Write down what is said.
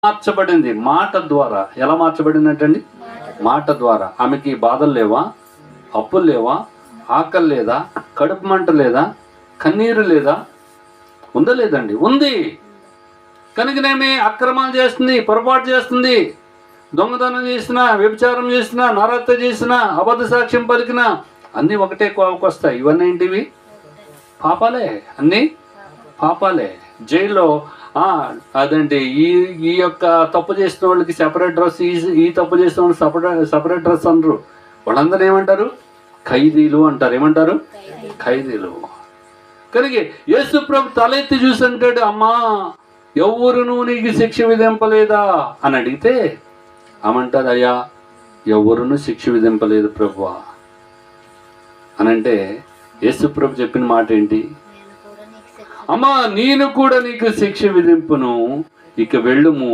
మార్చబడింది మాట ద్వారా. ఎలా మార్చబడిందంటండి? మాట ద్వారా. ఆమెకి బాధలు లేవా, అప్పులు లేవా, ఆకలి లేదా, కడుపు మంట లేదా, కన్నీరు లేదా? ఉందా? లేదండి, ఉంది. కనుకనేమి అక్రమాలు చేస్తుంది, పొరపాటు చేస్తుంది, దొంగతనం చేసిన, వ్యభిచారం చేసిన, నరహత్య చేసిన, అబద్ధ సాక్ష్యం పలికిన అన్నీ ఒకటే కోవకు వస్తాయి. ఇవన్నీ ఏంటివి? పాపాలే. అన్నీ పాపాలే. జైల్లో అదండి, ఈ యొక్క తప్పు చేసిన వాళ్ళకి సెపరేట్ డ్రెస్, ఈ తప్పు చేసిన వాళ్ళకి సపరేట్ డ్రెస్ అనరు. వాళ్ళందరూ ఏమంటారు? ఖైదీలు అంటారు. ఏమంటారు? ఖైదీలు. కనుక యేసు ప్రభు తలెత్తి చూసి అంటాడు, అమ్మా ఎవరును నీకు శిక్ష విధింపలేదా అని అడిగితే ఆమంటారు, అయ్యా ఎవరును శిక్ష విధింపలేదు ప్రభువా అని. అంటే యేసు ప్రభు చెప్పిన మాట ఏంటి? అమ్మా నేను కూడా నీకు శిక్ష విధింపును, ఇక వెళ్ళుము.